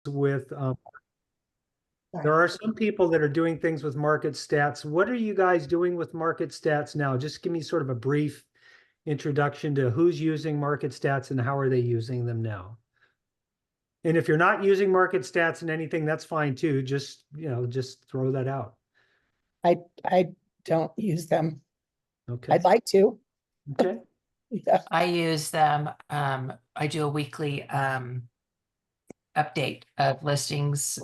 with, there are some people that are doing things with market stats. What are you guys doing with market stats now? Just give me sort of a brief introduction to who's using market stats and how are they using them now. And if you're not using market stats in anything, that's fine too. Just, just throw that out. I don't use them. Okay. I'd like to. Okay. Yeah. I use them. I do a weekly update of listings,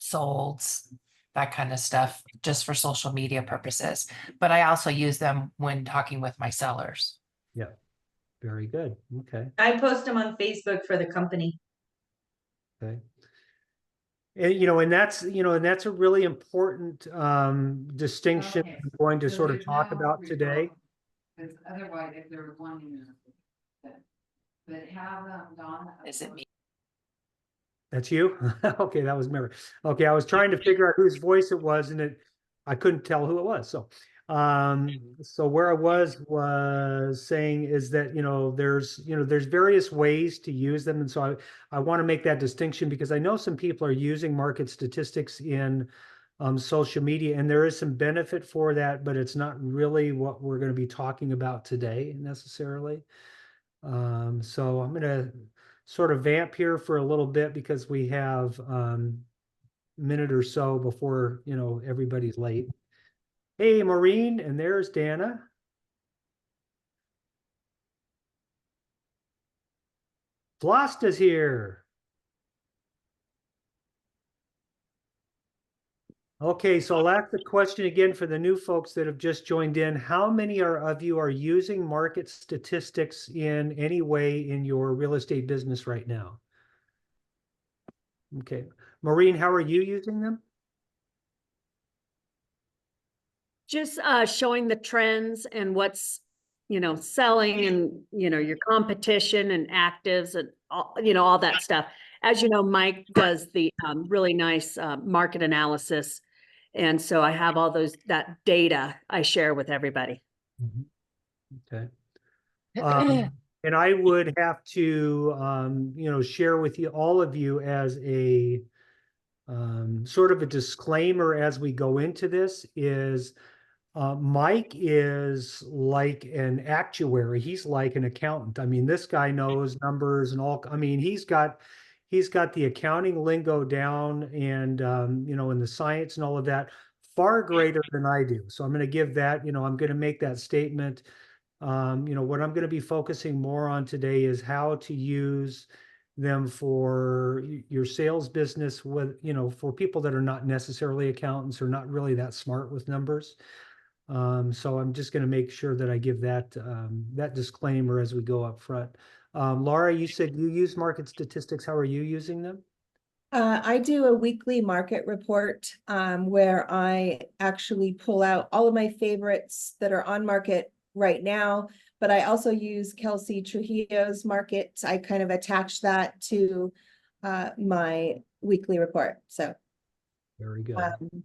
solds, that kind of stuff, just for social media purposes. But I also use them when talking with my sellers. Yeah. Very good. Okay. I post them on Facebook for the company. Okay. And that's a really important distinction Okay. I'm going to So sort of there's talk no about today. Because otherwise, if there was one in there, but have Donna. Is it me? That's you? Okay, that was Mary. Okay, I was trying to figure out whose voice it was, and I couldn't tell who it was. So where I was saying is that there's various ways to use them, and so I want to make that distinction because I know some people are using market statistics in social media, and there is some benefit for that, but it's not really what we're going to be talking about today necessarily. So I'm going to sort of vamp here for a little bit because we have a minute or so before everybody's late. Hey, Maureen, and there's Dana. Vlasta's here. Okay, so I'll ask the question again for the new folks that have just joined in. How many of you are using market statistics in any way in your real estate business right now? Okay. Maureen, how are you using them? Just showing the trends and what's, selling and, your competition and actives and all that stuff. As you know, Mike does the really nice market analysis. And so I have all that data I share with everybody. Okay. And I would have to, share with you, all of you, as a sort of a disclaimer as we go into this is Mike is like an actuary. He's like an accountant. I mean, this guy knows numbers and all. I mean, he's got the accounting lingo down and, and the science and all of that far greater than I do. So I'm going to give that, I'm going to make that statement. What I'm going to be focusing more on today is how to use them for your sales business with, for people that are not necessarily accountants or not really that smart with numbers. So I'm just going to make sure that I give that disclaimer as we go up front. Laura, you said you use market statistics. How are you using them? I do a weekly market report where I actually pull out all of my favorites that are on market right now, but I also use Kelsey Trujillo's market. I kind of attach that to my weekly report. So very good.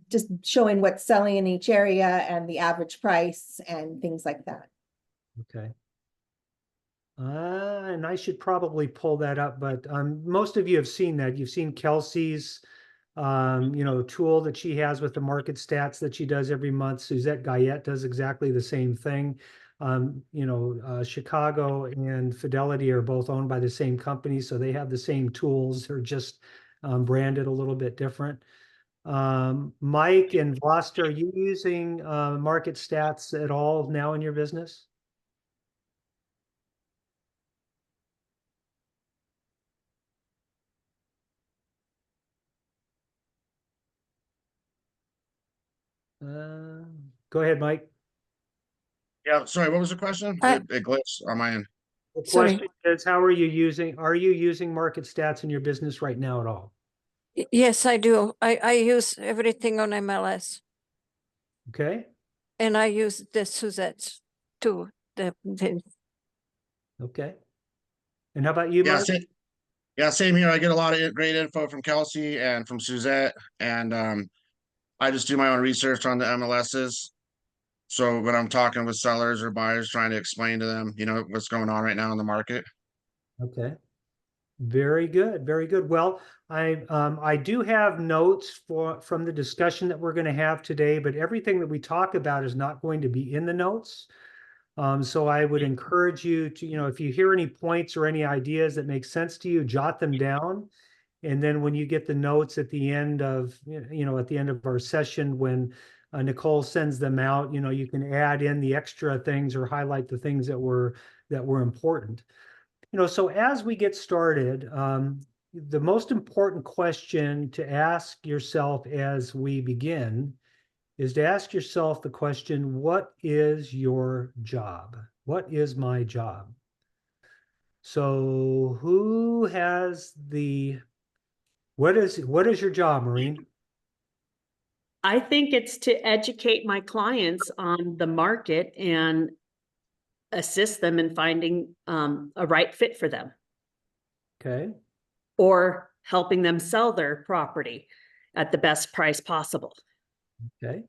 Just showing what's selling in each area and the average price and things like that. Okay. And I should probably pull that up, but most of you have seen that. You've seen Kelsey's tool that she has with the market stats that she does every month. Suzette Guyette does exactly the same thing. Chicago and Fidelity are both owned by the same company, so they have the same tools. They're just branded a little bit different. Mike and Vlasta, are you using market stats at all now in your business? Go ahead, Mike. Yeah, sorry, what was the question? It glitched on my end. The question is, are you using market stats in your business right now at all? Yes, I do. I use everything on MLS. Okay. And I use the Suzette too. Okay. And how about you, Mike? Same here. I get a lot of great info from Kelsey and from Suzette, and I just do my own research on the MLSs. So when I'm talking with sellers or buyers, trying to explain to them, what's going on right now in the market. Okay. Very good, very good. Well, I do have notes from the discussion that we're going to have today, but everything that we talk about is not going to be in the notes. So I would encourage you to, if you hear any points or any ideas that make sense to you, jot them down. And then when you get the notes at the end of, at the end of our session, when Nicole sends them out, you can add in the extra things or highlight the things that were important. So as we get started, the most important question to ask yourself as we begin is to ask yourself the question, what is your job? What is my job? So who has what is your job, Maureen? I think it's to educate my clients on the market and assist them in finding a right fit for them, Okay. or helping them sell their property at the best price possible. Okay.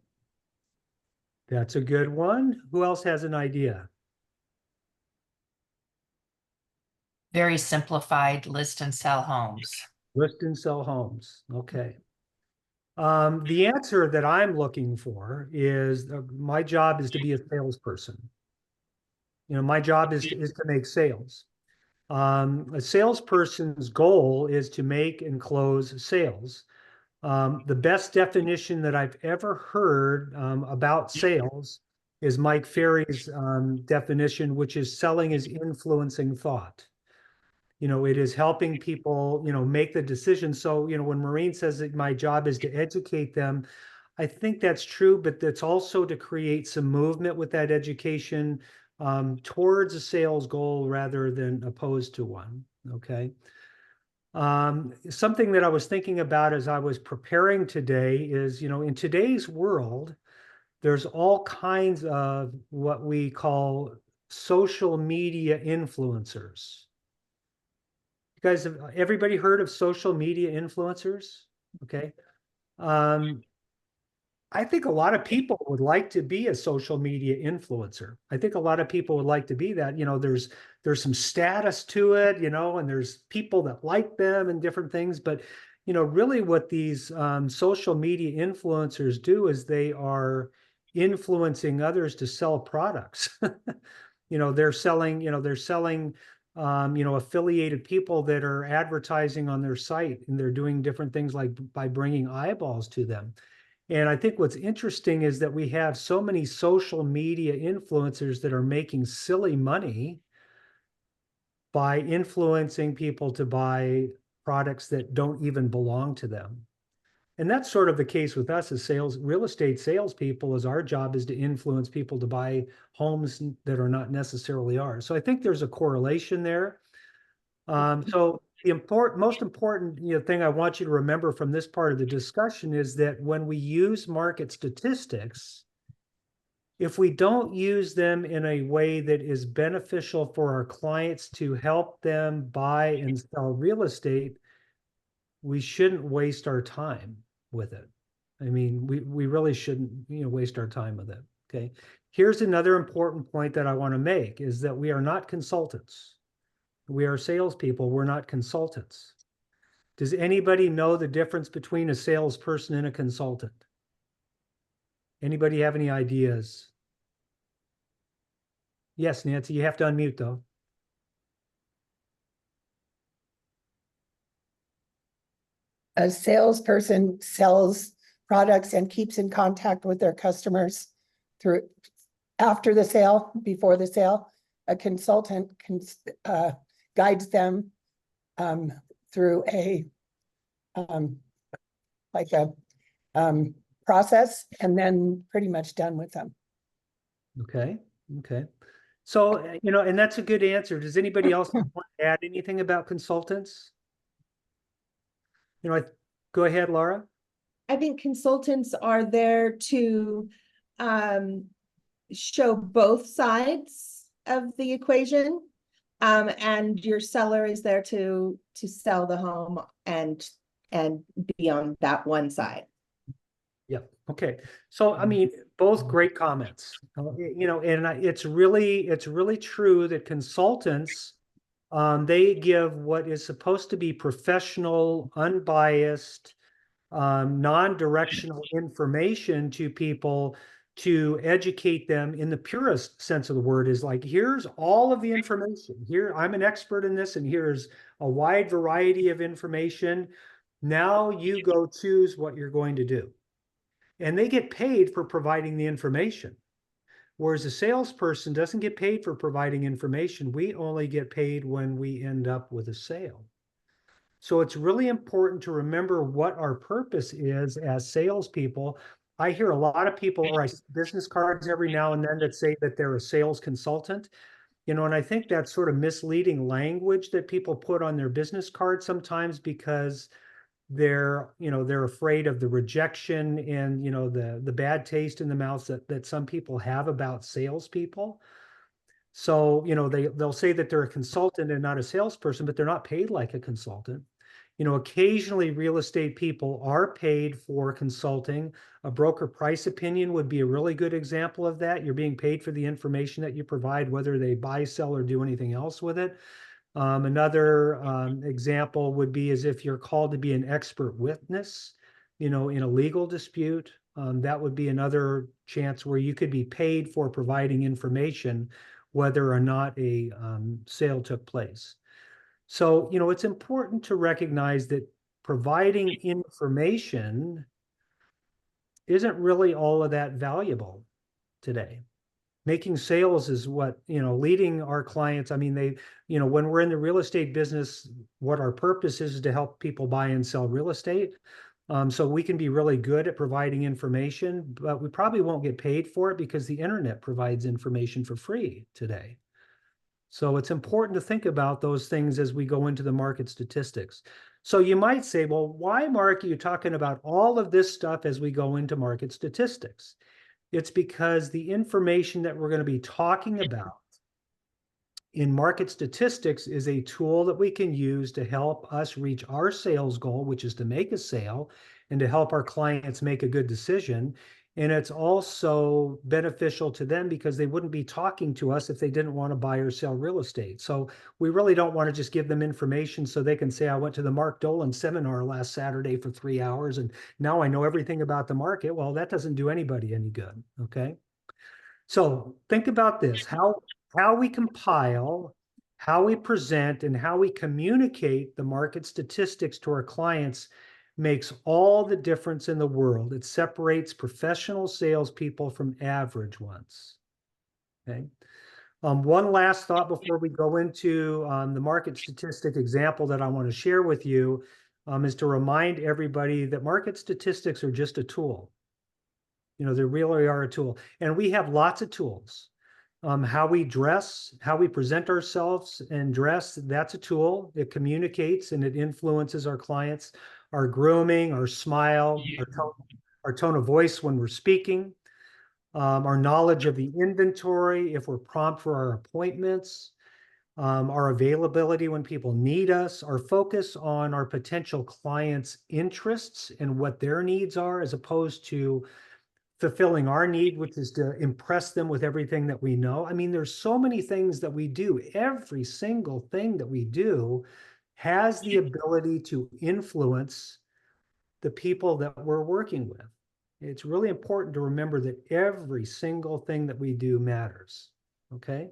That's a good one. Who else has an idea? Very simplified, list and sell homes. List and sell homes. Okay. The answer that I'm looking for is my job is to be a salesperson. My job is to make sales. A salesperson's goal is to make and close sales. The best definition that I've ever heard about sales is Mike Ferry's definition, which is selling is influencing thought. It is helping people, make the decision. So, when Maureen says that my job is to educate them, I think that's true, but that's also to create some movement with that education towards a sales goal rather than opposed to one. Okay. Something that I was thinking about as I was preparing today is, in today's world, there's all kinds of what we call social media influencers. You guys, have everybody heard of social media influencers? Okay. I think a lot of people would like to be a social media influencer. I think a lot of people would like to be that. There's some status to it, and there's people that like them and different things. But, really what these social media influencers do is they are influencing others to sell products. They're selling affiliated people that are advertising on their site, and they're doing different things like by bringing eyeballs to them. And I think what's interesting is that we have so many social media influencers that are making silly money by influencing people to buy products that don't even belong to them. And that's sort of the case with us as real estate salespeople, is our job is to influence people to buy homes that are not necessarily ours. So I think there's a correlation there. So the most important thing I want you to remember from this part of the discussion is that when we use market statistics, if we don't use them in a way that is beneficial for our clients to help them buy and sell real estate, we shouldn't waste our time with it. I mean, we really shouldn't waste our time with it. Okay. Here's another important point that I want to make is that we are not consultants. We are salespeople. We're not consultants. Does anybody know the difference between a salesperson and a consultant? Anybody have any ideas? Yes, Nancy, you have to unmute though. A salesperson sells products and keeps in contact with their customers through after the sale, before the sale. A consultant guides them through a process, and then pretty much done with them. Okay. Okay. So, and that's a good answer. Does anybody else want to add anything about consultants? Go ahead, Laura. I think consultants are there to show both sides of the equation. And your seller is there to sell the home and be on that one side. Yeah. Okay. So, I mean, both great comments, and it's really true that consultants They give what is supposed to be professional, unbiased, non-directional information to people to educate them in the purest sense of the word. Is like, here's all of the information. Here, I'm an expert in this, and here's a wide variety of information. Now you go choose what you're going to do. And they get paid for providing the information. Whereas a salesperson doesn't get paid for providing information. We only get paid when we end up with a sale. So it's really important to remember what our purpose is as salespeople. I hear a lot of people, or I see business cards every now and then that say that they're a sales consultant. You know, and I think that's sort of misleading language that people put on their business cards sometimes, because they're afraid of the rejection and, the bad taste in the mouth that some people have about salespeople. So, they'll say that they're a consultant and not a salesperson, but they're not paid like a consultant. Occasionally real estate people are paid for consulting. A broker price opinion would be a really good example of that. You're being paid for the information that you provide, whether they buy, sell, or do anything else with it. Another example would be as if you're called to be an expert witness, in a legal dispute. That would be another chance where you could be paid for providing information, whether or not a sale took place. So, it's important to recognize that providing information isn't really all of that valuable today. Making sales is what, leading our clients. I mean, when we're in the real estate business, what our purpose is to help people buy and sell real estate. So we can be really good at providing information, but we probably won't get paid for it because the internet provides information for free today. So it's important to think about those things as we go into the market statistics. So you might say, well, why, Mark, are you talking about all of this stuff as we go into market statistics? It's because the information that we're going to be talking about in market statistics is a tool that we can use to help us reach our sales goal, which is to make a sale, and to help our clients make a good decision. And it's also beneficial to them because they wouldn't be talking to us if they didn't want to buy or sell real estate. So we really don't want to just give them information so they can say, I went to the Mark Dolan seminar last Saturday for 3 hours and now I know everything about the market. Well, that doesn't do anybody any good. Okay. So think about this, how we compile, how we present, and how we communicate the market statistics to our clients makes all the difference in the world. It separates professional salespeople from average ones. Okay. One last thought before we go into the market statistic example that I want to share with you is to remind everybody that market statistics are just a tool. They really are a tool. And we have lots of tools. How we dress, how we present ourselves and dress, that's a tool. It communicates and it influences our clients. Our grooming, our smile, our tone of voice when we're speaking, our knowledge of the inventory, if we're prompt for our appointments, our availability when people need us, our focus on our potential clients' interests and what their needs are, as opposed to fulfilling our need, which is to impress them with everything that we know. I mean, there's so many things that we do. Every single thing that we do has the ability to influence the people that we're working with. It's really important to remember that every single thing that we do matters. Okay.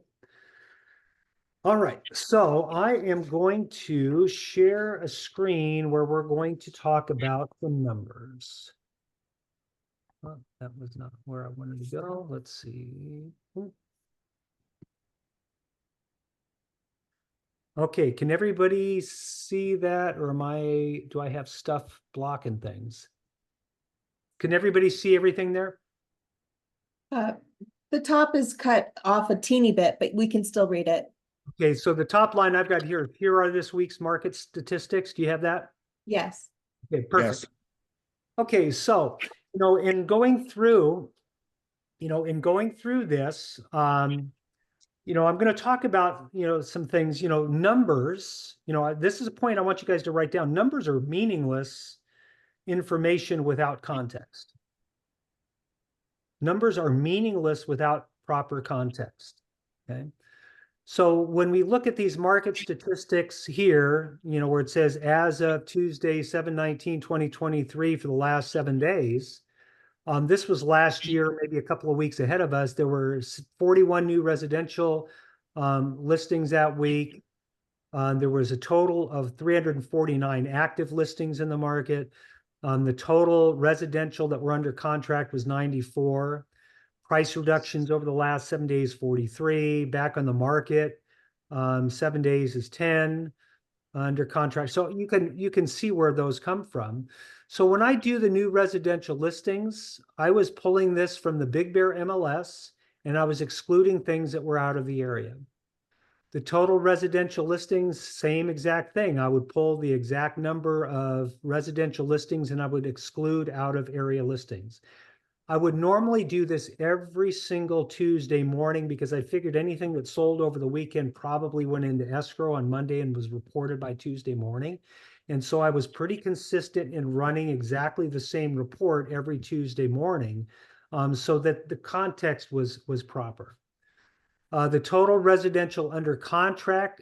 All right. So I am going to share a screen where we're going to talk about the numbers. Oh, that was not where I wanted to go. Let's see. Okay, can everybody see that, or do I have stuff blocking things? Can everybody see everything there? The top is cut off a teeny bit, but we can still read it. Okay, so the top line I've got here are this week's market statistics. Do you have that? Yes. Okay, perfect. Yes. Okay, so, in going through this, I'm going to talk about, some things, numbers, this is a point I want you guys to write down. Numbers are meaningless information without context. Numbers are meaningless without proper context. Okay. So when we look at these market statistics here, you know, where it says as of Tuesday, 7/19/2023 for the last 7 days, this was last year, maybe a couple of weeks ahead of us. There were 41 new residential listings that week. There was a total of 349 active listings in the market. The total residential that were under contract was 94. Price reductions over the last 7 days, 43. Back on the market, 7 days is 10 under contract. So you can see where those come from. So when I do the new residential listings, I was pulling this from the Big Bear MLS, and I was excluding things that were out of the area. The total residential listings, same exact thing. I would pull the exact number of residential listings and I would exclude out of area listings. I would normally do this every single Tuesday morning because I figured anything that sold over the weekend probably went into escrow on Monday and was reported by Tuesday morning. And so I was pretty consistent in running exactly the same report every Tuesday morning, so that the context was proper. The total residential under contract,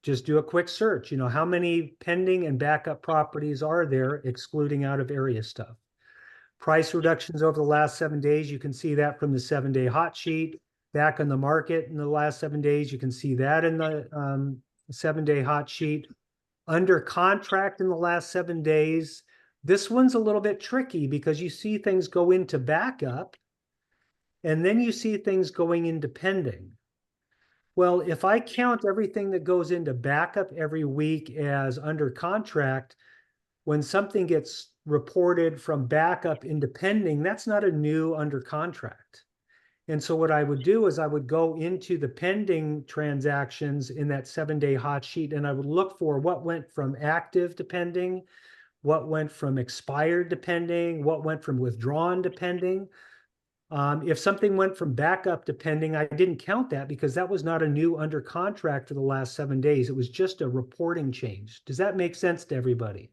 just do a quick search. You know, how many pending and backup properties are there excluding out of area stuff? Price reductions over the last 7 days, you can see that from the 7-day hot sheet. Back on the market in the last 7 days, you can see that in the 7-day hot sheet. Under contract in the last 7 days, this one's a little bit tricky because you see things go into backup and then you see things going into pending. Well, if I count everything that goes into backup every week as under contract, when something gets reported from backup into pending, that's not a new under contract. And so what I would do is I would go into the pending transactions in that 7-day hot sheet, and I would look for what went from active to pending, what went from expired to pending, what went from withdrawn to pending. If something went from backup to pending, I didn't count that because that was not a new under contract for the last 7 days. It was just a reporting change. Does that make sense to everybody?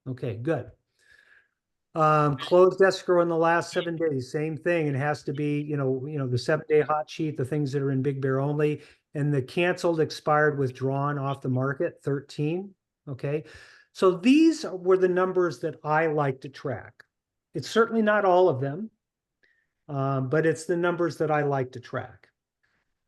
Okay, good. Closed escrow in the last 7 days, same thing. It has to be, you know, the 7-day hot sheet, the things that are in Big Bear only, and the canceled, expired, withdrawn off the market, 13. Okay, so these were the numbers that I like to track. It's certainly not all of them, but it's the numbers that I like to track.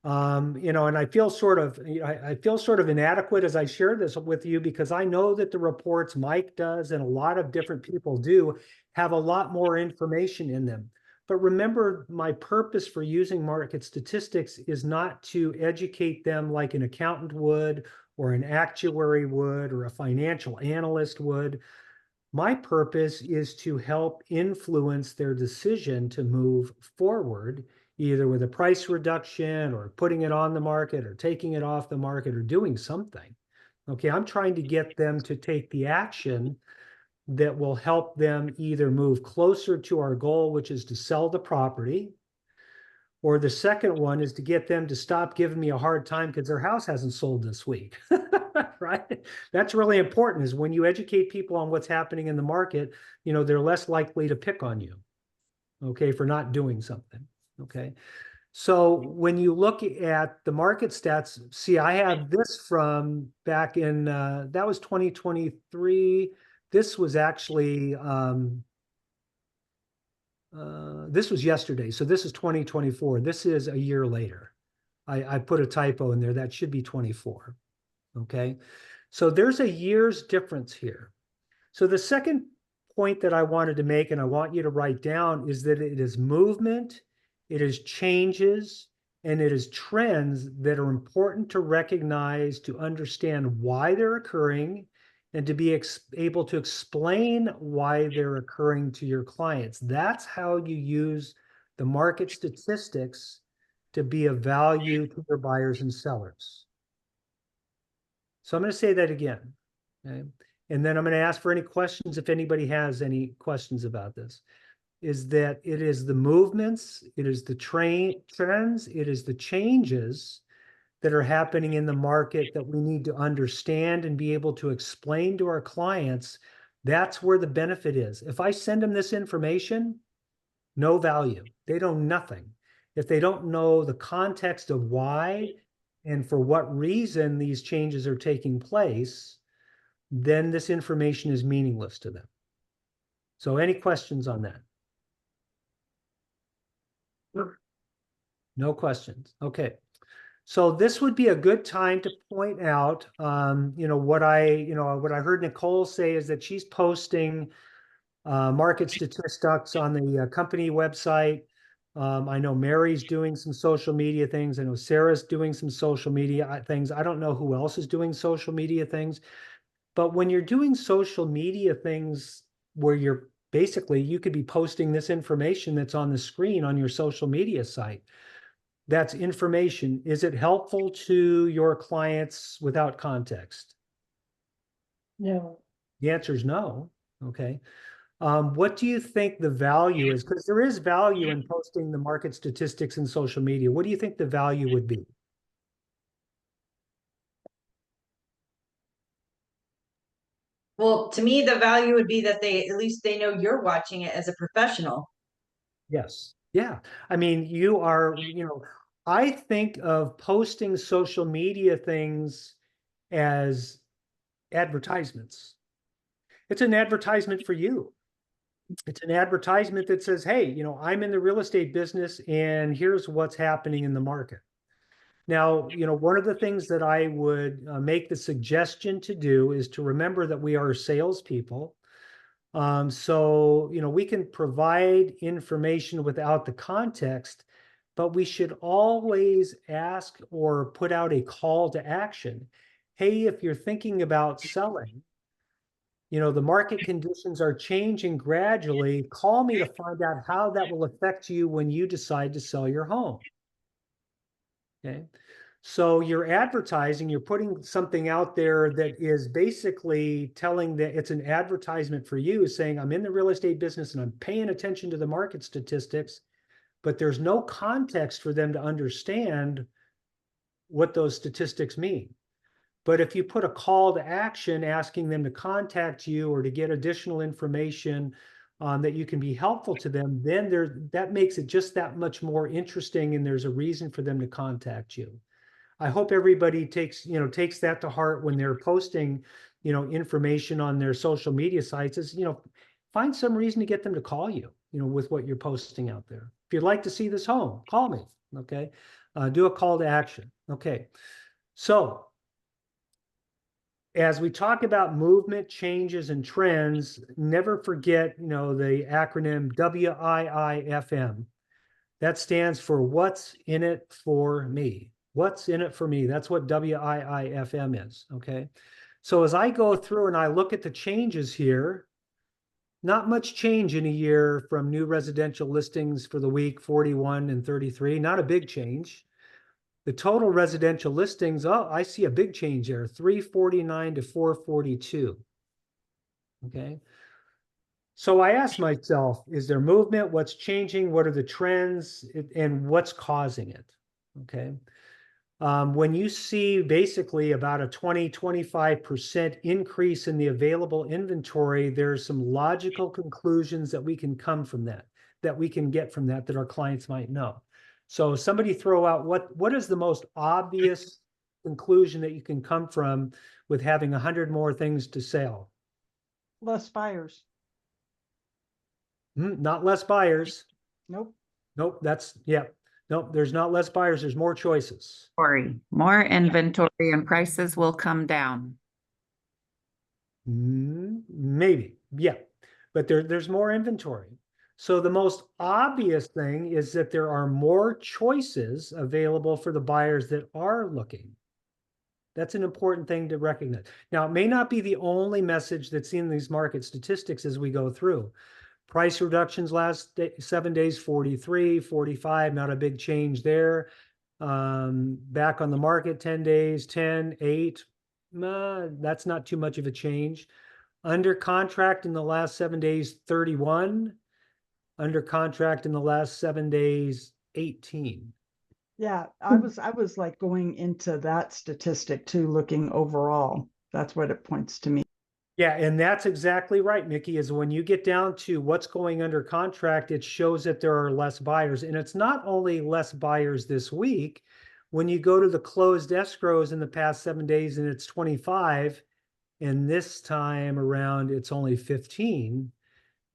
You know, and I feel sort of, I feel sort of inadequate as I share this with you because I know that the reports Mike does and a lot of different people do have a lot more information in them. But remember, my purpose for using market statistics is not to educate them like an accountant would, or an actuary would, or a financial analyst would. My purpose is to help influence their decision to move forward, either with a price reduction or putting it on the market or taking it off the market or doing something. Okay, I'm trying to get them to take the action that will help them either move closer to our goal, which is to sell the property, or the second one is to get them to stop giving me a hard time because their house hasn't sold this week, right? That's really important, is when you educate people on what's happening in the market, you know, they're less likely to pick on you, okay, for not doing something. Okay, so when you look at the market stats, see, I have this from back in, that was 2023. This was actually, this was yesterday. So this is 2024. This is a year later. I put a typo in there. That should be 24. Okay, so there's a year's difference here. So the second point that I wanted to make, and I want you to write down, is that it is movement, it is changes, and it is trends that are important to recognize, to understand why they're occurring, and to be able to explain why they're occurring to your clients. That's how you use the market statistics to be of value to your buyers and sellers. So I'm going to say that again, okay? And then I'm going to ask for any questions if anybody has any questions about this. Is that it is the movements, it is the trends, it is the changes that are happening in the market that we need to understand and be able to explain to our clients. That's where the benefit is. If I send them this information, no value. They know nothing. if they don't know the context of why and for what reason these changes are taking place, then this information is meaningless to them. So any questions on that? No questions. Okay. So this would be a good time to point out, what I heard Nicole say is that she's posting market statistics on the company website. I know Mary's doing some social media things. I know Sarah's doing some social media things. I don't know who else is doing social media things. But when you're doing social media things where you're basically, you could be posting this information that's on the screen on your social media site. That's information. Is it helpful to your clients without context? No. The answer is no. Okay. What do you think the value is? Because there is value in posting the market statistics in social media. What do you think the value would be? Well, to me, the value would be that at least they know you're watching it as a professional. Yes. Yeah. I mean, I think of posting social media things as advertisements. It's an advertisement for you. It's an advertisement that says, hey, I'm in the real estate business and here's what's happening in the market. Now, one of the things that I would make the suggestion to do is to remember that we are salespeople. So, we can provide information without the context, but we should always ask or put out a call to action. Hey, if you're thinking about selling, the market conditions are changing gradually. Call me to find out how that will affect you when you decide to sell your home. Okay. So you're advertising, you're putting something out there that is basically telling that it's an advertisement for you, saying, I'm in the real estate business and I'm paying attention to the market statistics, but there's no context for them to understand what those statistics mean. But if you put a call to action asking them to contact you or to get additional information that you can be helpful to them, then that makes it just that much more interesting and there's a reason for them to contact you. I hope everybody takes that to heart when they're posting, information on their social media sites is, find some reason to get them to call you, with what you're posting out there. If you'd like to see this home, call me. Okay. Do a call to action. Okay. So as we talk about movement, changes, and trends, never forget, the acronym WIIFM. That stands for What's in It for Me. What's in it for me? That's what WIIFM is, okay? So as I go through and I look at the changes here, not much change in a year from new residential listings for the week 41 and 33, not a big change. The total residential listings, I see a big change there, 349 to 442, okay? So I asked myself, is there movement? What's changing? What are the trends? And what's causing it, okay? When you see basically about a 20-25% increase in the available inventory, there's some logical conclusions that we can come from that we can get from that our clients might know. So somebody throw out what is the most obvious conclusion that you can come from with having 100 more things to sell? Less buyers. Not less buyers. Nope. Nope. Nope, there's not less buyers, there's more choices. More inventory and prices will come down. Maybe, yeah, but there's more inventory. So the most obvious thing is that there are more choices available for the buyers that are looking. That's an important thing to recognize. Now, it may not be the only message that's in these market statistics as we go through. Price reductions last 7 days, 43, 45, not a big change there. Back on the market, 10 days, 10, 8. That's not too much of a change. Under contract in the last 7 days, 31. Under contract in the last 7 days, 18. Yeah, I was like going into that statistic too, looking overall. That's what it points to me. Yeah, and that's exactly right, Mickey, is when you get down to what's going under contract, it shows that there are less buyers. And it's not only less buyers this week. When you go to the closed escrows in the past 7 days and it's 25, and this time around it's only 15,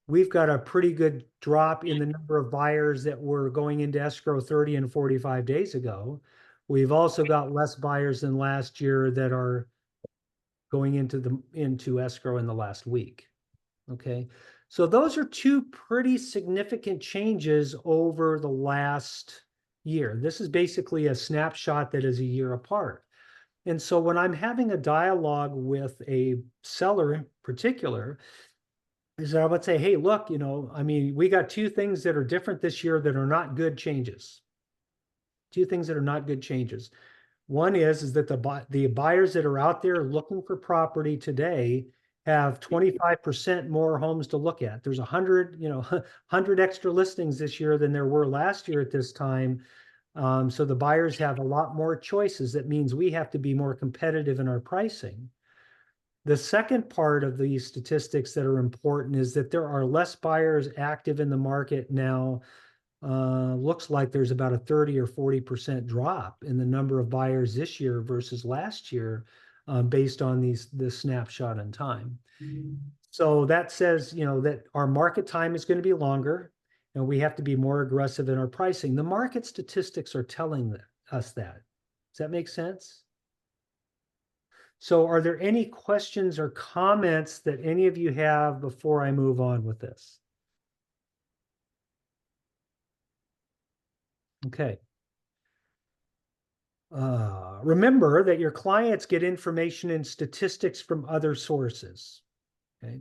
we've got a pretty good drop in the number of buyers that were going into escrow 30 and 45 days ago. We've also got less buyers than last year that are going into escrow in the last week. Okay, so those are two pretty significant changes over the last year. This is basically a snapshot that is a year apart. And so when I'm having a dialogue with a seller in particular, is that I would say, hey, look, I mean, we got two things that are different this year that are not good changes. Two things that are not good changes. One is that the buyers that are out there looking for property today have 25% more homes to look at. There's 100 extra listings this year than there were last year at this time. So the buyers have a lot more choices. That means we have to be more competitive in our pricing. The second part of these statistics that are important is that there are less buyers active in the market now. Looks like there's about a 30 or 40% drop in the number of buyers this year versus last year, based on this snapshot in time. So that says, that our market time is going to be longer and we have to be more aggressive in our pricing. The market statistics are telling us that. Does that make sense? So are there any questions or comments that any of you have before I move on with this? Okay. Remember that your clients get information and statistics from other sources. Okay.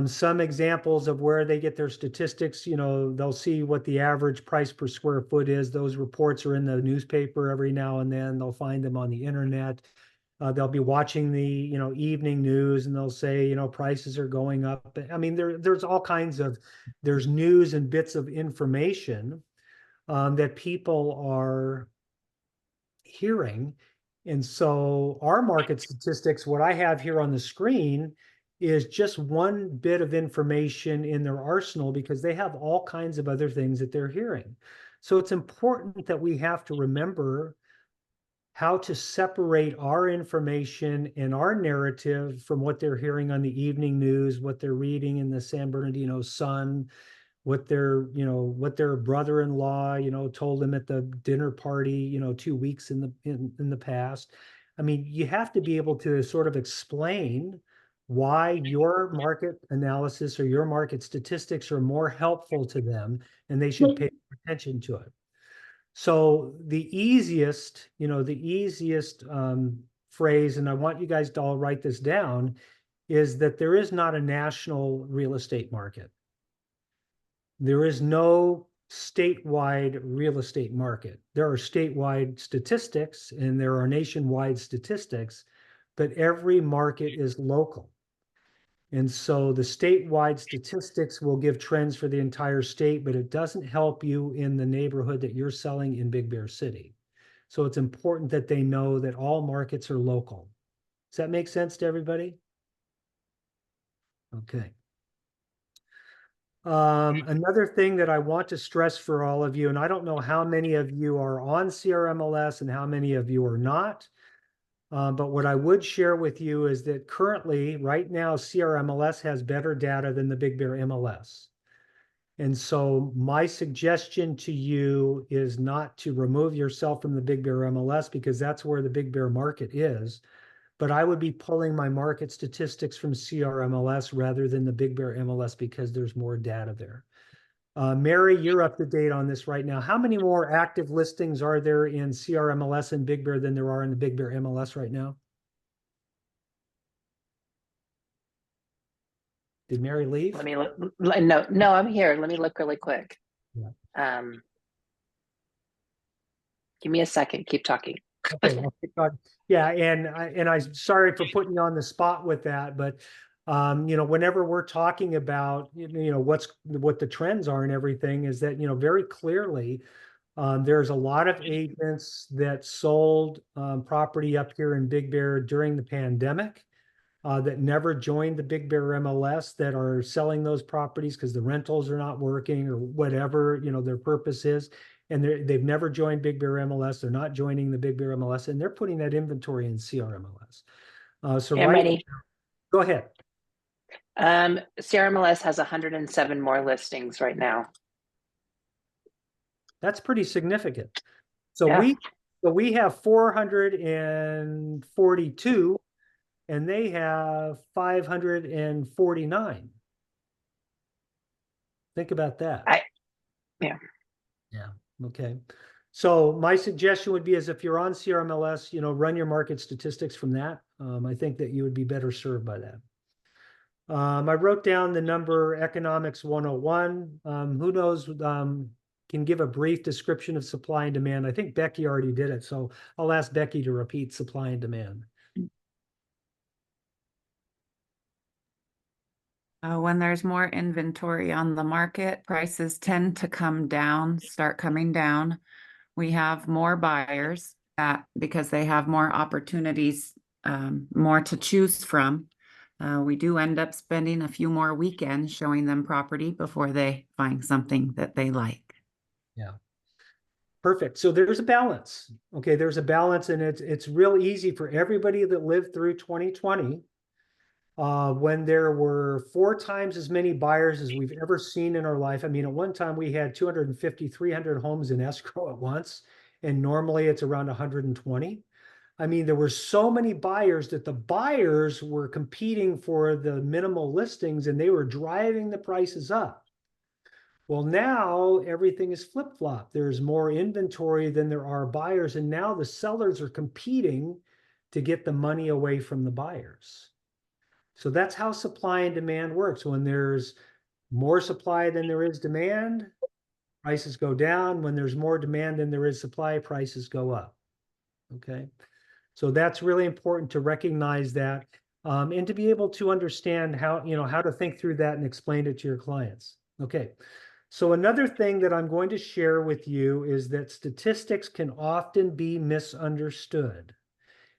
Some examples of where they get their statistics, they'll see what the average price per square foot is. Those reports are in the newspaper every now and then. They'll find them on the internet. They'll be watching the, evening news and they'll say, prices are going up. I mean, there's all kinds of, there's news and bits of information that people are hearing. And so our market statistics, what I have here on the screen is just one bit of information in their arsenal because they have all kinds of other things that they're hearing. So it's important that we have to remember how to separate our information and our narrative from what they're hearing on the evening news, what they're reading in the San Bernardino Sun, what their brother-in-law, told them at the dinner party, 2 weeks in the past. I mean, you have to be able to sort of explain why your market analysis or your market statistics are more helpful to them and they should pay attention to it. So the easiest phrase, and I want you guys to all write this down, is that there is not a national real estate market. There is no statewide real estate market. There are statewide statistics and there are nationwide statistics, but every market is local. And so the statewide statistics will give trends for the entire state, but it doesn't help you in the neighborhood that you're selling in Big Bear City. So it's important that they know that all markets are local. Does that make sense to everybody? Okay. Another thing that I want to stress for all of you, and I don't know how many of you are on CRMLS and how many of you are not, but what I would share with you is that currently, right now, CRMLS has better data than the Big Bear MLS. And so my suggestion to you is not to remove yourself from the Big Bear MLS because that's where the Big Bear market is. But I would be pulling my market statistics from CRMLS rather than the Big Bear MLS because there's more data there. Mary, you're up to date on this right now. How many more active listings are there in CRMLS and Big Bear than there are in the Big Bear MLS right now? Did Mary leave? Let me look. No, I'm here. Let me look really quick. Yeah. Give me a second. Keep talking. Okay. Yeah, and I'm sorry for putting you on the spot with that, but whenever we're talking about what the trends are and everything, is that very clearly there's a lot of agents that sold property up here in Big Bear during the pandemic. that never joined the Big Bear MLS that are selling those properties because the rentals are not working or whatever, you know, their purpose is. And they've never joined Big Bear MLS. They're not joining the Big Bear MLS, and they're putting that inventory in CRMLS. So I'm right, ready. go ahead. CRMLS has 107 more listings right now. That's pretty significant. So Yeah. we have 442 and they have 549. Think about that. Yeah. Yeah. Okay. So my suggestion would be is if you're on CRMLS, you know, run your market statistics from that. I think that you would be better served by that. I wrote down the number Economics 101. Who knows, can give a brief description of supply and demand. I think Becky already did it, so I'll ask Becky to repeat supply and demand. When there's more inventory on the market, prices tend to come down, start coming down. We have more buyers because they have more opportunities, more to choose from. We do end up spending a few more weekends showing them property before they find something that they like. Yeah. Perfect. So there's a balance. Okay, there's a balance, and it's real easy for everybody that lived through 2020. When there were 4 times as many buyers as we've ever seen in our life. I mean, at one time we had 250, 300 homes in escrow at once, and normally it's around 120. I mean, there were so many buyers that the buyers were competing for the minimal listings and they were driving the prices up. Well, now everything is flip-flop. There's more inventory than there are buyers, and now the sellers are competing to get the money away from the buyers. So that's how supply and demand works. When there's more supply than there is demand, prices go down. When there's more demand than there is supply, prices go up. Okay. So that's really important to recognize that, and to be able to understand how, you know, how to think through that and explain it to your clients. Okay. So another thing that I'm going to share with you is that statistics can often be misunderstood.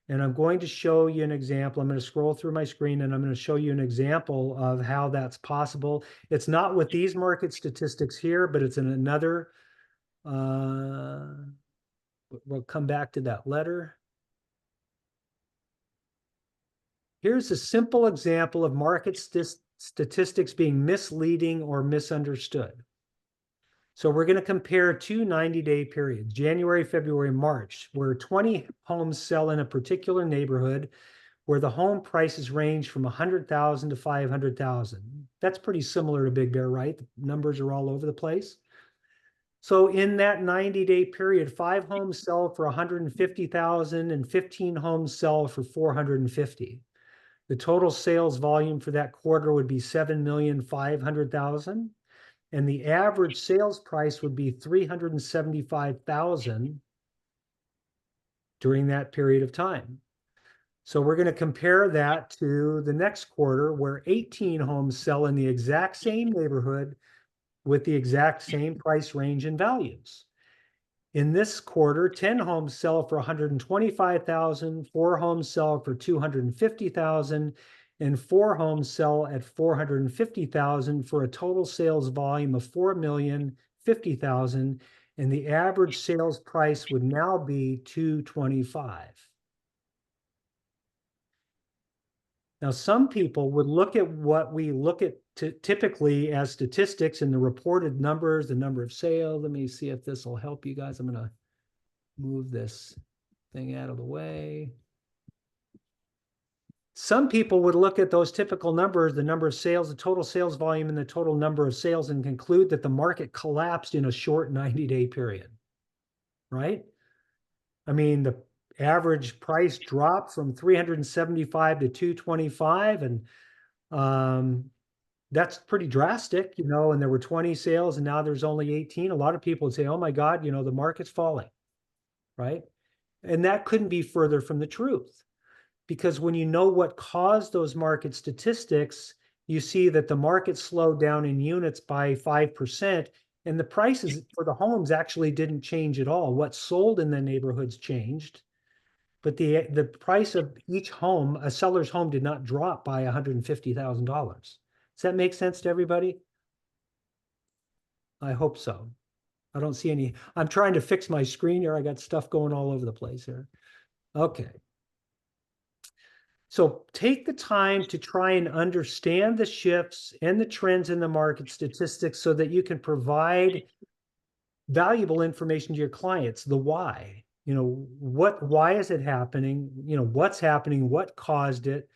And I'm going to show you an example. I'm going to scroll through my screen and I'm going to show you an example of how that's possible. It's not with these market statistics here, but it's in another, we'll come back to that letter. Here's a simple example of market statistics being misleading or misunderstood. So we're going to compare 2 90-day periods, January, February, March, where 20 homes sell in a particular neighborhood where the home prices range from 100,000 to 500,000. That's pretty similar to Big Bear, right? The numbers are all over the place. So in that 90-day period, 5 homes sell for 150,000 and 15 homes sell for 450. The total sales volume for that quarter would be 7,500,000. And the average sales price would be $375,000 during that period of time. So we're going to compare that to the next quarter where 18 homes sell in the exact same neighborhood with the exact same price range and values. In this quarter, 10 homes sell for 125,000, 4 homes sell for 250,000, and 4 homes sell at 450,000 for a total sales volume of 4,050,000, and the average sales price would now be $225,000. Now, some people would look at what we look at typically as statistics and the reported numbers, the number of sales. Let me see if this will help you guys. I'm going to move this thing out of the way. Some people would look at those typical numbers, the number of sales, the total sales volume, and the total number of sales, and conclude that the market collapsed in a short 90-day period, right? I mean, the average price dropped from 375 to 225, and that's pretty drastic, you know, and there were 20 sales and now there's only 18. A lot of people would say, oh my God, you know, the market's falling, right? And that couldn't be further from the truth. Because when you know what caused those market statistics, you see that the market slowed down in units by 5%, and the prices for the homes actually didn't change at all. What sold in the neighborhoods changed, but the price of each home, a seller's home, did not drop by $150,000. Does that make sense to everybody? I hope so. I don't see any. I'm trying to fix my screen here. I got stuff going all over the place here. Okay. So take the time to try and understand the shifts and the trends in the market statistics so that you can provide valuable information to your clients. The why, why is it happening? What's happening? What caused it?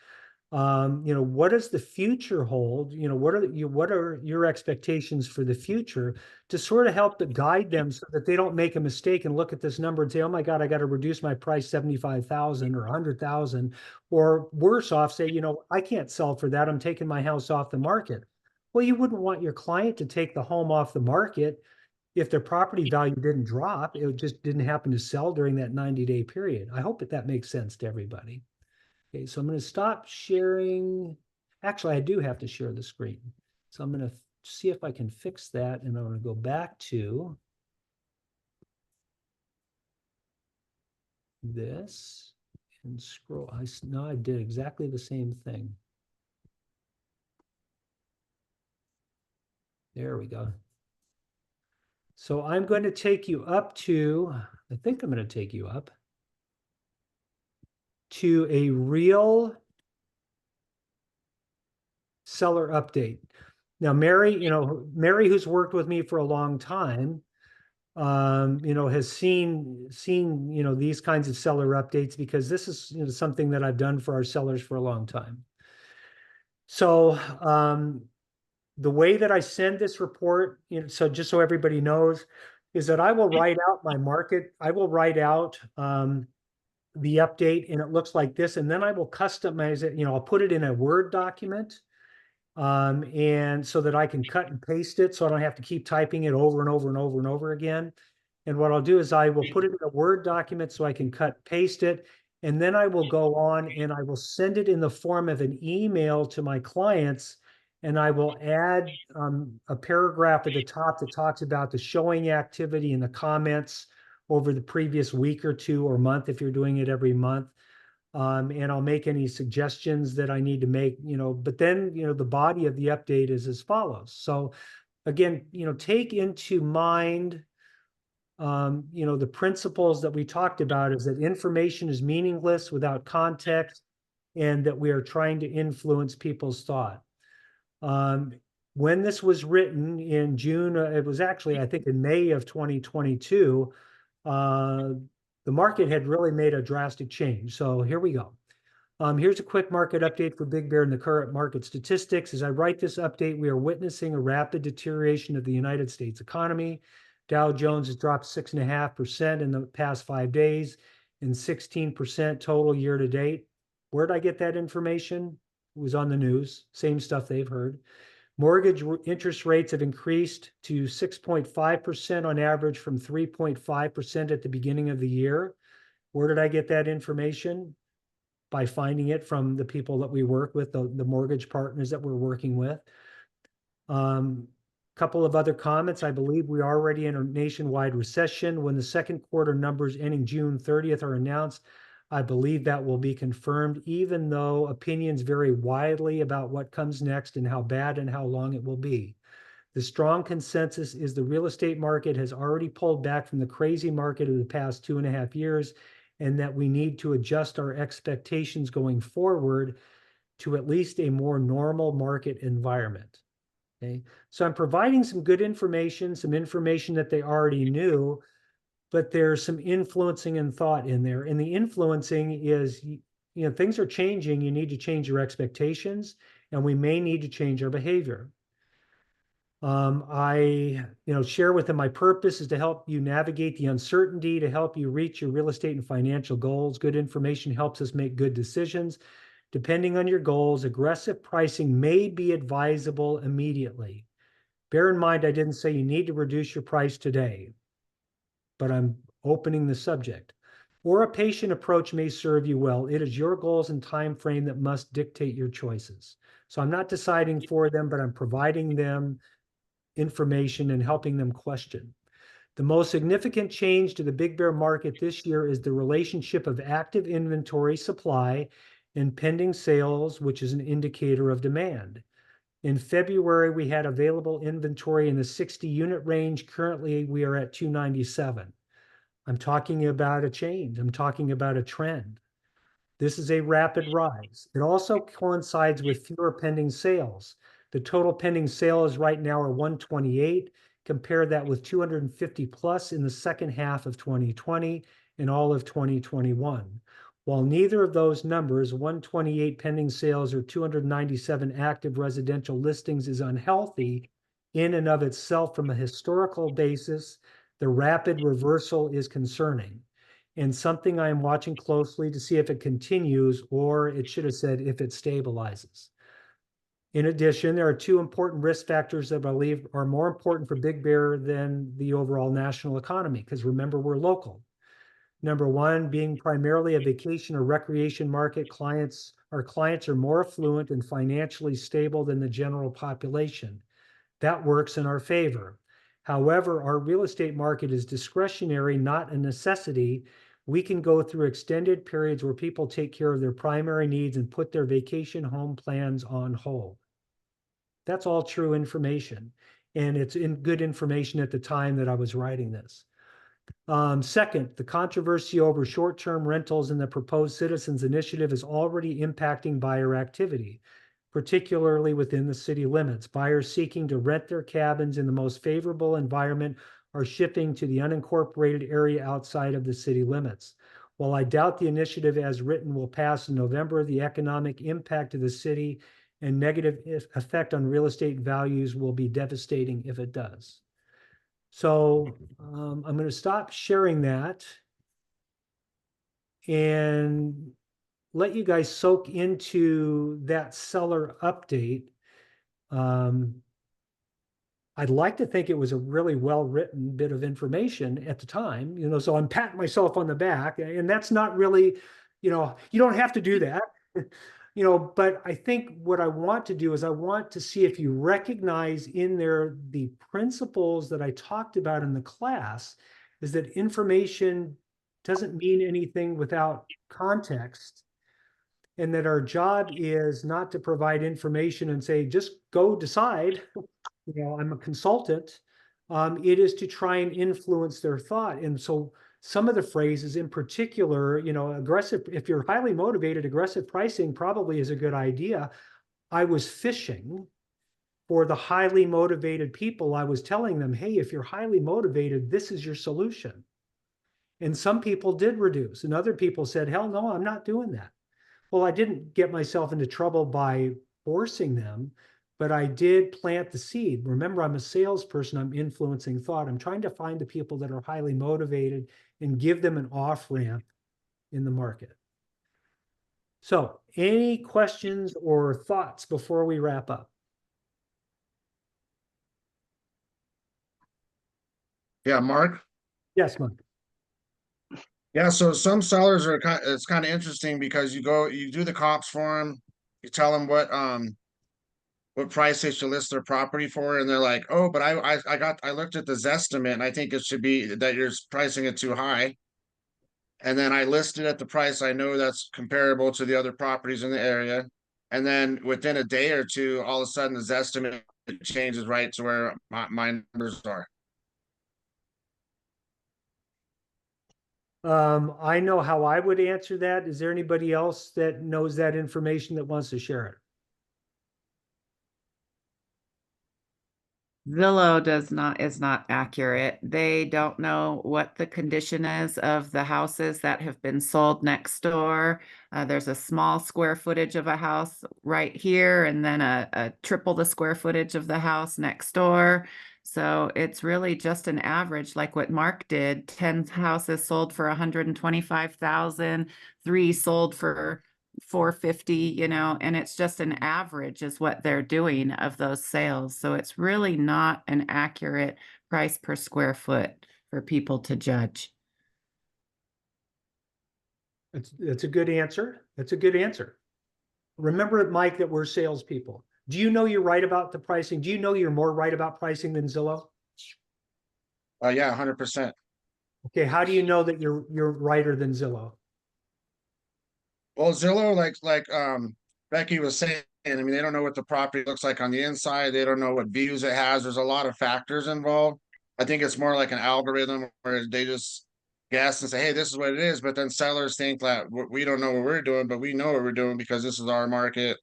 What does the future hold? What are your expectations for the future to sort of help to guide them so that they don't make a mistake and look at this number and say, oh my God, I got to reduce my price 75,000 or 100,000, or worse off, say, I can't sell for that. I'm taking my house off the market. Well, you wouldn't want your client to take the home off the market if their property value didn't drop. It just didn't happen to sell during that 90-day period. I hope that makes sense to everybody. Okay, so I'm going to stop sharing. Actually, I do have to share the screen. So I'm going to see if I can fix that. And I'm going to go back to this and scroll. No, I did exactly the same thing. There we go. So I'm going to take you up to, I think I'm going to take you up to a real seller update. Now, Mary, who's worked with me for a long time, has seen, these kinds of seller updates because this is something that I've done for our sellers for a long time. So the way that I send this report, so just so everybody knows, is that I will write out my market. I will write out the update, and it looks like this, and then I will customize it. I'll put it in a Word document, and so that I can cut and paste it, so I don't have to keep typing it over and over and over and over again. And what I'll do is I will put it in a Word document so I can cut, paste it, and then I will go on and I will send it in the form of an email to my clients, and I will add a paragraph at the top that talks about the showing activity and the comments over the previous week or two or month, if you're doing it every month. And I'll make any suggestions that I need to make, but then, the body of the update is as follows. So again, take into mind, the principles that we talked about, is that information is meaningless without context, and that we are trying to influence people's thought. When this was written in June, it was actually, I think, in May of 2022, the market had really made a drastic change. So here we go. Here's a quick market update for Big Bear and the current market statistics. As I write this update, we are witnessing a rapid deterioration of the United States economy. Dow Jones has dropped 6.5% in the past 5 days and 16% total year to date. Where did I get that information? It was on the news, same stuff they've heard. Mortgage interest rates have increased to 6.5% on average from 3.5% at the beginning of the year. Where did I get that information? By finding it from the people that we work with, the mortgage partners that we're working with. Couple of other comments. I believe we are already in a nationwide recession. When the second quarter numbers ending June 30th are announced, I believe that will be confirmed, even though opinions vary widely about what comes next and how bad and how long it will be. The strong consensus is the real estate market has already pulled back from the crazy market of the past 2.5 years, and that we need to adjust our expectations going forward to at least a more normal market environment. Okay, so I'm providing some good information, some information that they already knew, but there's some influencing and thought in there. And the influencing is, things are changing. You need to change your expectations, and we may need to change our behavior. I share with them my purpose is to help you navigate the uncertainty, to help you reach your real estate and financial goals. Good information helps us make good decisions. Depending on your goals, aggressive pricing may be advisable immediately. Bear in mind, I didn't say you need to reduce your price today, but I'm opening the subject. Or a patient approach may serve you well. It is your goals and time frame that must dictate your choices. So I'm not deciding for them, but I'm providing them information and helping them question. The most significant change to the Big Bear market this year is the relationship of active inventory supply and pending sales, which is an indicator of demand. In February, we had available inventory in the 60 unit range. Currently, we are at 297. I'm talking about a change. I'm talking about a trend. This is a rapid rise. It also coincides with fewer pending sales. The total pending sales right now are 128. Compare that with 250 plus in the second half of 2020 and all of 2021. While neither of those numbers, 128 pending sales or 297 active residential listings, is unhealthy in and of itself from a historical basis, the rapid reversal is concerning and something I am watching closely to see if it continues, or it should have said if it stabilizes. In addition, there are two important risk factors that I believe are more important for Big Bear than the overall national economy, because remember, we're local. Number one, being primarily a vacation or recreation market, our clients are more affluent and financially stable than the general population. That works in our favor. However, our real estate market is discretionary, not a necessity. We can go through extended periods where people take care of their primary needs and put their vacation home plans on hold. That's all true information. And it's good information at the time that I was writing this. Second, the controversy over short-term rentals and the proposed Citizens Initiative is already impacting buyer activity, particularly within the city limits. Buyers seeking to rent their cabins in the most favorable environment are shifting to the unincorporated area outside of the city limits. While I doubt the initiative as written will pass in November, the economic impact of the city and negative effect on real estate values will be devastating if it does. So I'm going to stop sharing that and let you guys soak into that seller update. I'd like to think it was a really well-written bit of information at the time, so I'm patting myself on the back, and that's not really, you don't have to do that, but I think what I want to do is I want to see if you recognize in there the principles that I talked about in the class, is that information doesn't mean anything without context, and that our job is not to provide information and say, just go decide. I'm a consultant. It is to try and influence their thought. And so some of the phrases in particular, aggressive, if you're highly motivated, aggressive pricing probably is a good idea. I was fishing for the highly motivated people. I was telling them, hey, if you're highly motivated, this is your solution. And some people did reduce, and other people said, hell no, I'm not doing that. Well, I didn't get myself into trouble by forcing them, but I did plant the seed. Remember, I'm a salesperson. I'm influencing thought. I'm trying to find the people that are highly motivated and give them an off-ramp in the market. So any questions or thoughts before we wrap up? Yeah, Mark? Yes, Mike. Yeah, so some sellers are it's kind of interesting because you do the comps for them, you tell them what price they should list their property for, and they're like, oh, but I looked at the Zestimate and I think it should be that you're pricing it too high. And then I listed at the price I know that's comparable to the other properties in the area. And then within a day or two, all of a sudden the Zestimate changes right to where my numbers are. I know how I would answer that. Is there anybody else that knows that information that wants to share it? Zillow is not accurate. They don't know what the condition is of the houses that have been sold next door. There's a small square footage of a house right here, and then a triple the square footage of the house next door. So it's really just an average, like what Mark did. 10 houses sold for 125,000, 3 sold for 450, and it's just an average is what they're doing of those sales. So it's really not an accurate price per square foot for people to judge. That's a good answer. That's a good answer. Remember, Mike, that we're salespeople. Do you know you're right about the pricing? Do you know you're more right about pricing than Zillow? Yeah, 100%. Okay, how do you know that you're righter than Zillow? Well, Zillow, Becky was saying, I mean, they don't know what the property looks like on the inside. They don't know what views it has. There's a lot of factors involved. I think it's more like an algorithm where they just guess and say, hey, this is what it is. But then sellers think that we don't know what we're doing, but we know what we're doing because this is our market.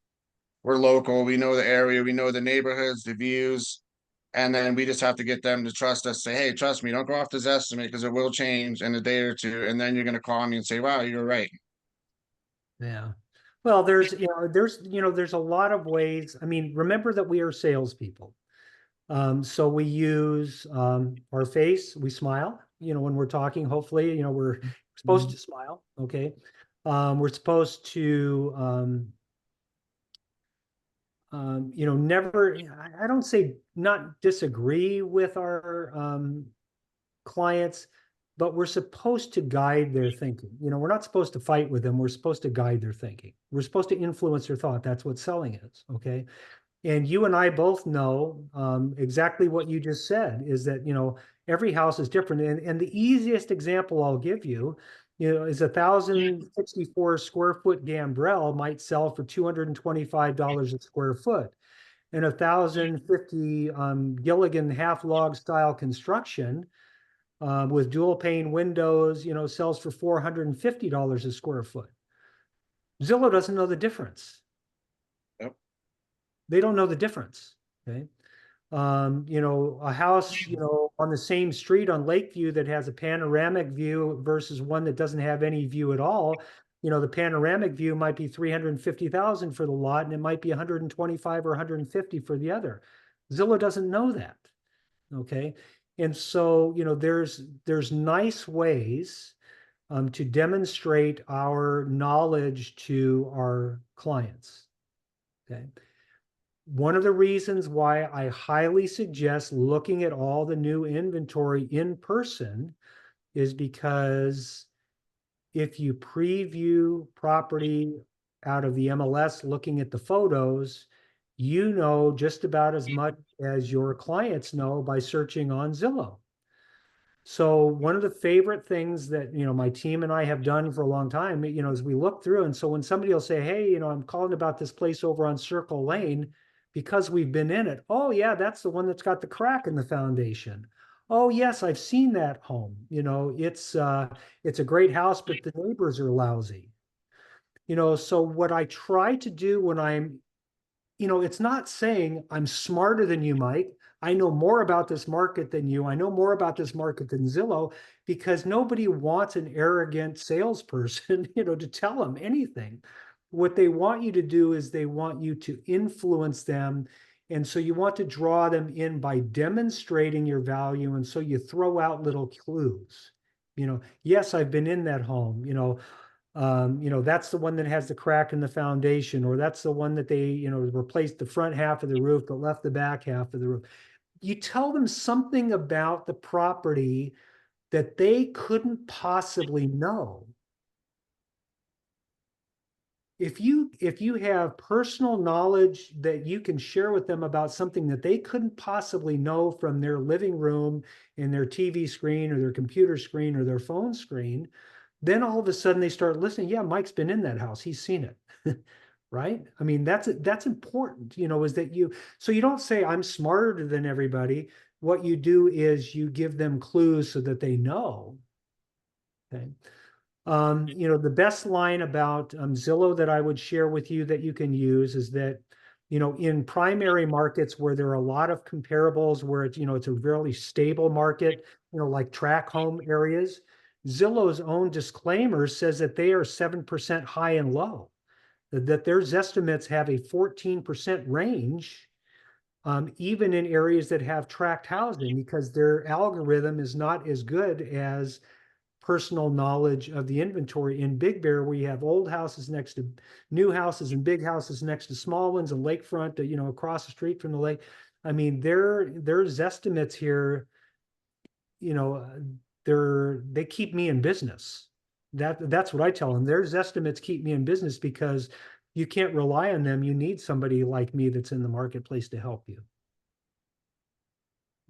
We're local. We know the area. We know the neighborhoods, the views. And then we just have to get them to trust us, say, hey, trust me, don't go off this estimate because it will change in a day or two. And then you're going to call me and say, wow, you're right. Yeah. Well, there's a lot of ways. I mean, remember that we are salespeople. So we use our face, we smile, when we're talking, hopefully, we're supposed to smile. Okay. We're supposed to never, I don't say not disagree with our clients, but we're supposed to guide their thinking. We're not supposed to fight with them. We're supposed to guide their thinking. We're supposed to influence their thought. That's what selling is. Okay. And you and I both know exactly what you just said is that, every house is different. And the easiest example I'll give you, is 1,064 square foot gambrel might sell for $225 a square foot. And 1,050 Gilligan half log style construction with dual pane windows, sells for $450 a square foot. Zillow doesn't know the difference. Yep. They don't know the difference. Okay. A house, on the same street on Lakeview that has a panoramic view versus one that doesn't have any view at all. The panoramic view might be 350,000 for the lot, and it might be 125 or 150 for the other. Zillow doesn't know that. Okay. And so, there's nice ways to demonstrate our knowledge to our clients. Okay. One of the reasons why I highly suggest looking at all the new inventory in person is because if you preview property out of the MLS looking at the photos, you know just about as much as your clients know by searching on Zillow. So one of the favorite things that, my team and I have done for a long time, is we look through. And so when somebody will say, hey, I'm calling about this place over on Circle Lane, because we've been in it. Oh yeah, that's the one that's got the crack in the foundation. Oh yes, I've seen that home. It's a great house, but the neighbors are lousy. So what I try to do when I'm, it's not saying I'm smarter than you, Mike. I know more about this market than you. I know more about this market than Zillow, because nobody wants an arrogant salesperson, to tell them anything. What they want you to do is they want you to influence them. And so you want to draw them in by demonstrating your value. And so you throw out little clues. Yes, I've been in that home, that's the one that has the crack in the foundation, or that's the one that they, replaced the front half of the roof, but left the back half of the roof. You tell them something about the property that they couldn't possibly know. If you have personal knowledge that you can share with them about something that they couldn't possibly know from their living room and their TV screen or their computer screen or their phone screen, then all of a sudden they start listening. Yeah, Mike's been in that house. He's seen it. Right? I mean, that's important, is that so you don't say I'm smarter than everybody. What you do is you give them clues so that they know. Okay. The best line about Zillow that I would share with you that you can use is that, in primary markets where there are a lot of comparables, where it's, it's a really stable market, like track home areas, Zillow's own disclaimer says that they are 7% high and low, that their estimates have a 14% range, even in areas that have tract housing, because their algorithm is not as good as personal knowledge of the inventory in Big Bear, where you have old houses next to new houses and big houses next to small ones, and lakefront, across the street from the lake. I mean, there's estimates here, they keep me in business. That's what I tell them. There's estimates keep me in business, because you can't rely on them. You need somebody like me that's in the marketplace to help you.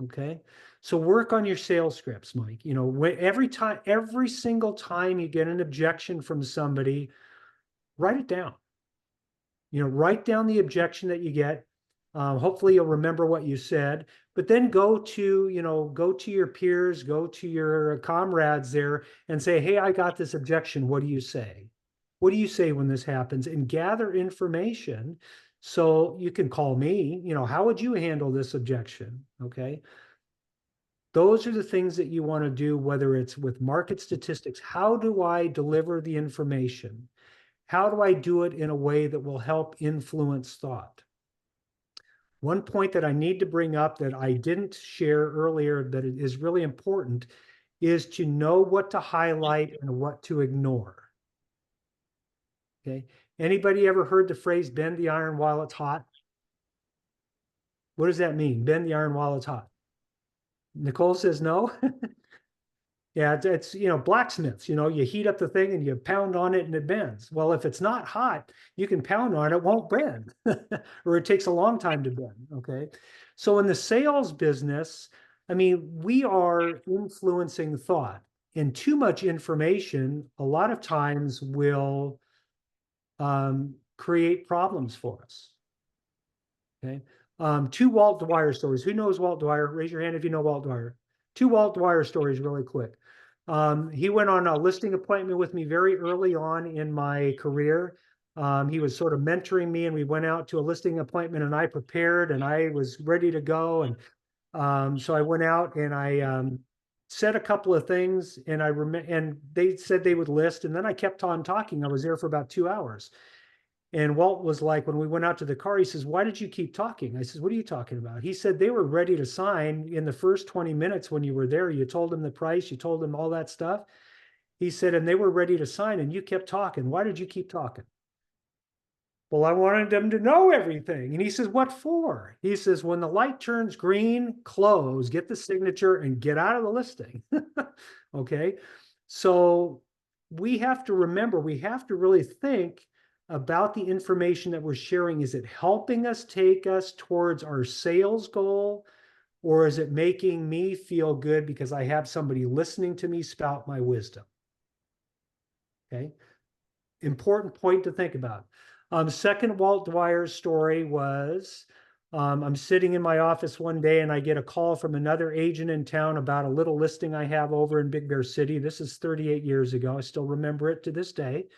Okay. So work on your sales scripts, Mike. You know, every single time you get an objection from somebody, write it down. You know, write down the objection that you get. Hopefully you'll remember what you said, but then go to your peers, go to your comrades there and say, hey, I got this objection. What do you say? What do you say when this happens? And gather information so you can call me, how would you handle this objection? Okay. Those are the things that you want to do, whether it's with market statistics. How do I deliver the information? How do I do it in a way that will help influence thought? One point that I need to bring up that I didn't share earlier that is really important is to know what to highlight and what to ignore. Okay. Anybody ever heard the phrase bend the iron while it's hot? What does that mean? Bend the iron while it's hot. Nicole says no. Yeah, it's blacksmiths, you heat up the thing and you pound on it and it bends. Well, if it's not hot, you can pound on it, it won't bend, or it takes a long time to bend. Okay. So in the sales business, I mean, we are influencing thought, and too much information a lot of times will create problems for us. Okay. 2 Walt Dwyer stories. Who knows Walt Dwyer? Raise your hand if you know Walt Dwyer. 2 Walt Dwyer stories really quick. He went on a listing appointment with me very early on in my career. He was sort of mentoring me, and we went out to a listing appointment, and I prepared and I was ready to go. And so I went out and I said a couple of things, and and they said they would list, and then I kept on talking. I was there for about 2 hours. And Walt was like, when we went out to the car, he says, why did you keep talking? I said, what are you talking about? He said, they were ready to sign in the first 20 minutes when you were there. You told them the price, you told them all that stuff. He said, and they were ready to sign and you kept talking. Why did you keep talking? Well, I wanted them to know everything. And he says, what for? He says, when the light turns green, close, get the signature and get out of the listing. Okay. So we have to remember, we have to really think about the information that we're sharing. Is it helping us take us towards our sales goal, or is it making me feel good because I have somebody listening to me spout my wisdom? Okay. Important point to think about. Second Walt Dwyer story was, I'm sitting in my office one day and I get a call from another agent in town about a little listing I have over in Big Bear City. This is 38 years ago. I still remember it to this day.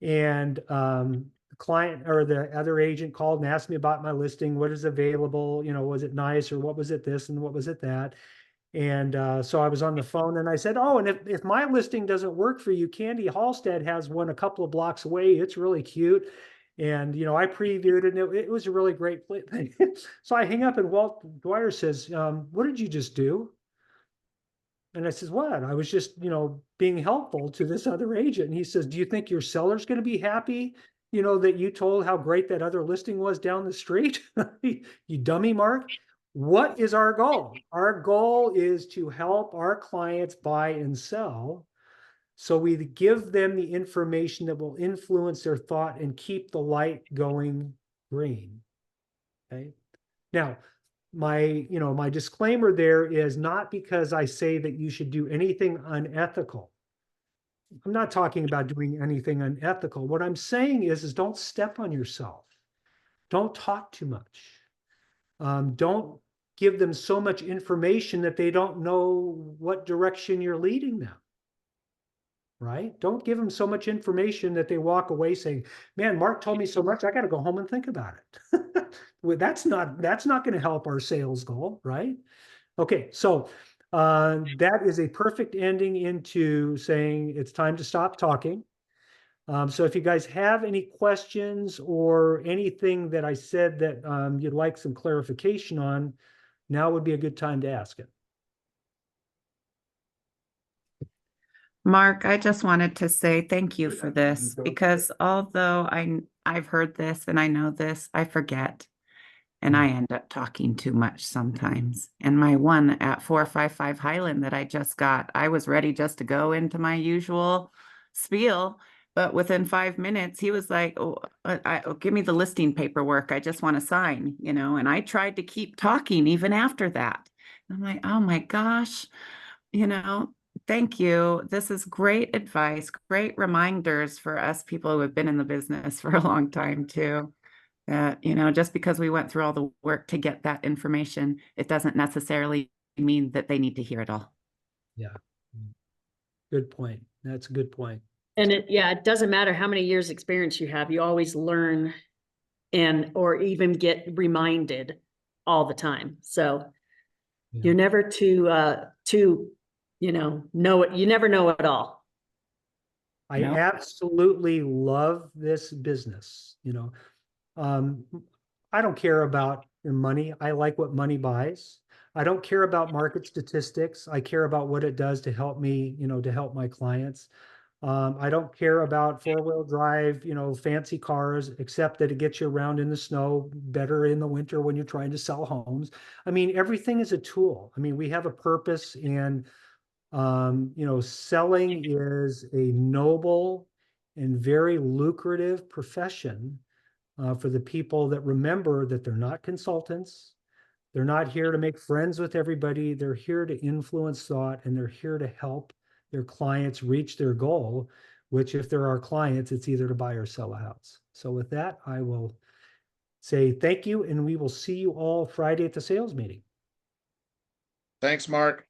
And the client or the other agent called and asked me about my listing. What is available? Was it nice, or what was it this and what was it that? And so I was on the phone and I said, oh, and if my listing doesn't work for you, Candy Halstead has one a couple of blocks away. It's really cute. And, I previewed it, and it was a really great thing. So I hang up and Walt Dwyer says, what did you just do? And I says, what? I was just, being helpful to this other agent. And he says, do you think your seller's going to be happy, that you told how great that other listing was down the street? You dummy, Mark. What is our goal? Our goal is to help our clients buy and sell. So we give them the information that will influence their thought and keep the light going green. Okay. Now, my disclaimer there is not because I say that you should do anything unethical. I'm not talking about doing anything unethical. What I'm saying is don't step on yourself. Don't talk too much. Don't give them so much information that they don't know what direction you're leading them. Right? Don't give them so much information that they walk away saying, man, Mark told me so much, I got to go home and think about it. Well, that's not going to help our sales goal, right? Okay, so that is a perfect ending into saying it's time to stop talking. So if you guys have any questions or anything that I said that you'd like some clarification on, now would be a good time to ask it. Mark, I just wanted to say thank you for this, because although I've heard this and I know this, I forget. And I end up talking too much sometimes. And my one at 455 Highland that I just got, I was ready just to go into my usual spiel. But within 5 minutes, he was like, oh, give me the listing paperwork. I just want to sign, and I tried to keep talking even after that. I'm like, oh my gosh, thank you. This is great advice, great reminders for us people who have been in the business for a long time too. That, just because we went through all the work to get that information, it doesn't necessarily mean that they need to hear it all. Yeah. Good point. That's a good point. And it doesn't matter how many years experience you have, you always learn or even get reminded all the time. So Yeah. you're never too, know it. You never know it all. I No. absolutely love this business, I don't care about your money. I like what money buys. I don't care about market statistics. I care about what it does to help me, to help my clients. I don't care about four-wheel drive, fancy cars, except that it gets you around in the snow, better in the winter when you're trying to sell homes. I mean, everything is a tool. I mean, we have a purpose, and selling is a noble and very lucrative profession for the people that remember that they're not consultants. They're not here to make friends with everybody. They're here to influence thought, and they're here to help their clients reach their goal, which if they're our clients, it's either to buy or sell a house. So with that, I will say thank you, and we will see you all Friday at the sales meeting. Thanks, Mark.